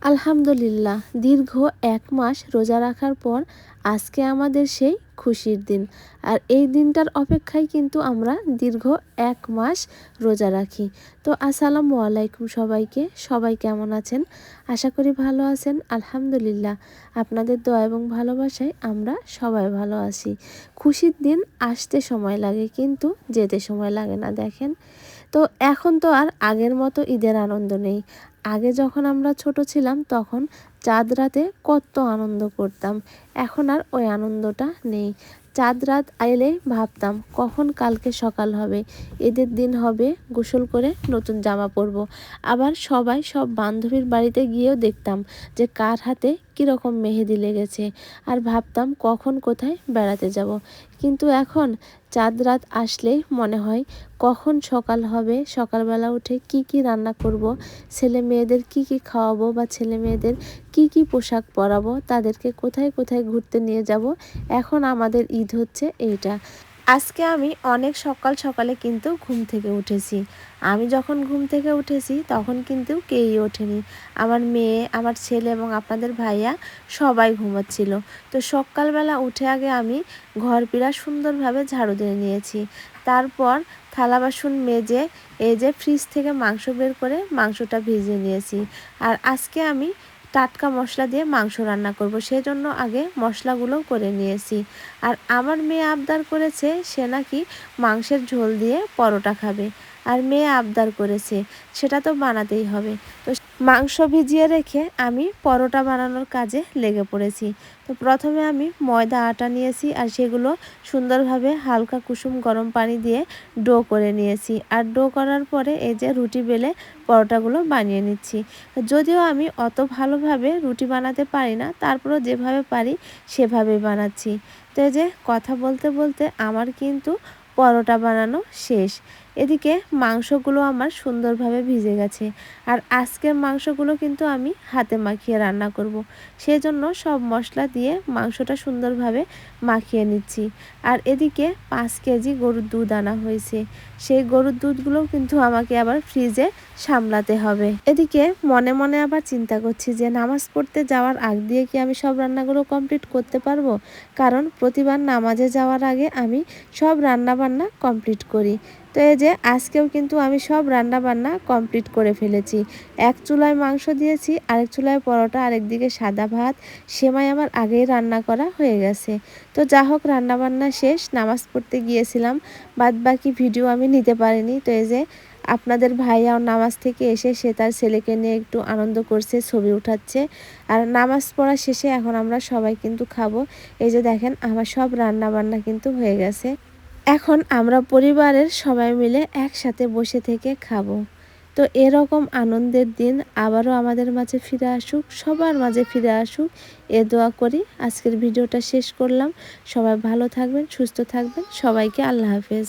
আলহামদুলিল্লাহ, দীর্ঘ ১ মাস রোজা রাখার পর আজকে আমাদের সেই খুশির দিন। আর এই দিনটার অপেক্ষায় কিন্তু আমরা দীর্ঘ ১ মাস রোজা রাখি। তো আসসালামু আলাইকুম সবাইকে। সবাই কেমন আছেন? আশা করি ভালো আছেন। আলহামদুলিল্লাহ, আপনাদের দোয়া এবং ভালোবাসায় আমরা সবাই ভালো আছি। খুশির দিন আসতে সময় লাগে কিন্তু যেতে সময় লাগে না। দেখেন, তো এখন তো আর আগের মতো ঈদের আনন্দ নেই। আগে যখন আমরা ছোট ছিলাম তখন চাঁদ রাতে কত আনন্দ করতাম। এখন আর ওই আনন্দটা নেই। চাঁদ রাত আইলেই ভাবতাম কখন কালকে সকাল হবে, ঈদের দিন হবে, গোসল করে নতুন জামা পরব। আবার সব বান্ধবীর বাড়িতে গিয়েও দেখতাম যে কার হাতে কীরকম মেহেদি লেগেছে, আর ভাবতাম কখন কোথায় বেড়াতে যাব। কিন্তু এখন চাঁদ রাত আসলেই মনে হয় কখন সকাল হবে, সকালবেলা উঠে কি রান্না করব, ছেলে মেয়েদের কি খাওয়াবো, বা ছেলে মেয়েদের কি পোশাক পরাবো, তাদেরকে কোথায় কোথায় ঘুরতে নিয়ে যাব। এখন আমাদের ঈদ হচ্ছে এইটা। আজকে আমি অনেক সকালে কিন্তু ঘুম থেকে উঠেছি। আমি যখন ঘুম থেকে উঠেছি তখন কিন্তু কেউই ওঠেনি। আমার মেয়ে, আমার ছেলে এবং আপনাদের ভাইয়া সবাই ঘুমাচ্ছিল। তো সকালবেলা উঠে আগে আমি ঘর পিড়া সুন্দরভাবে ঝাড়ু দিয়ে নিয়েছি। তারপর থালা বাসন মেজে এই যে ফ্রিজ থেকে মাংস বের করে মাংসটা ভিজিয়ে নিয়েছি। আর আজকে আমি টাটকা মশলা দিয়ে মাংস রান্না করব, সেজন্য আগে মশলাগুলো করে নিয়েছি। আর আমার মেয়ে আবদার করেছে সে নাকি মাংসের ঝোল দিয়ে পরোটা খাবে। আর মেয়ে আবদার করেছে, সেটা তো বানাতেই হবে। তো মাংস ভিজিয়ে রেখে আমি পরোটা বানানোর কাজে লেগে পড়েছি। তো প্রথমে আমি ময়দা আটা নিয়েছি, আর সেগুলো সুন্দরভাবে হালকা কুসুম গরম পানি দিয়ে ডো করে নিয়েছি। আর ডো করার পরে এই যে রুটি বেলে পরোটাগুলো বানিয়ে নিচ্ছি। যদিও আমি অত ভালোভাবে রুটি বানাতে পারি না, তারপরও যেভাবে পারি সেভাবেই বানাচ্ছি। তো এই যে কথা বলতে বলতে আমার কিন্তু পরোটা বানানো শেষ। এদিকে মাংসগুলো আমার সুন্দরভাবে ভিজে গেছে। আর আজকের মাংসগুলো কিন্তু আমি হাতে মাখিয়ে রান্না করব। সেজন্য সব মশলা দিয়ে মাংসটা সুন্দরভাবে মাখিয়ে নিচ্ছি। আর এদিকে 5 কেজি গরুর দুধ আনা হয়েছে। সেই গরুর দুধগুলোও কিন্তু আমাকে আবার ফ্রিজে সামলাতে হবে। এদিকে মনে মনে আবার চিন্তা করছি যে নামাজ পড়তে যাওয়ার আগ দিয়ে কি আমি সব রান্নাগুলো কমপ্লিট করতে পারবো। কারণ প্রতিবার নামাজে যাওয়ার আগে আমি সব রান্নাবান্না কমপ্লিট করি। তো এই যে আজকেও কিন্তু আমি সব রান্নাবান্না কমপ্লিট করে ফেলেছি। এক চুলায় মাংস দিয়েছি, আরেক চুলায় পরোটা, আরেকদিকে সাদা ভাত, সেমাই আমার আগেই রান্না করা হয়ে গেছে। তো যা হোক, রান্নাবান্না শেষ, নামাজ পড়তে গিয়েছিলাম, বাদ বাকি ভিডিও আমি নিতে পারিনি। তো এই যে আপনাদের ভাইয়াও নামাজ থেকে এসে সে তার ছেলেকে নিয়ে একটু আনন্দ করছে, ছবি উঠাচ্ছে। আর নামাজ পড়া শেষে এখন আমরা সবাই কিন্তু খাবো। এই যে দেখেন আমার সব রান্না বান্না কিন্তু হয়ে গেছে। এখন আমরা পরিবারের সবাই মিলে একসাথে বসে থেকে খাবো। তো এরকম আনন্দের দিন আবারও আমাদের মাঝে ফিরে আসুক, সবার মাঝে ফিরে আসুক, এ দোয়া করি। আজকের ভিডিওটা শেষ করলাম। সবাই ভালো থাকবেন, সুস্থ থাকবেন। সবাইকে আল্লাহ হাফেজ।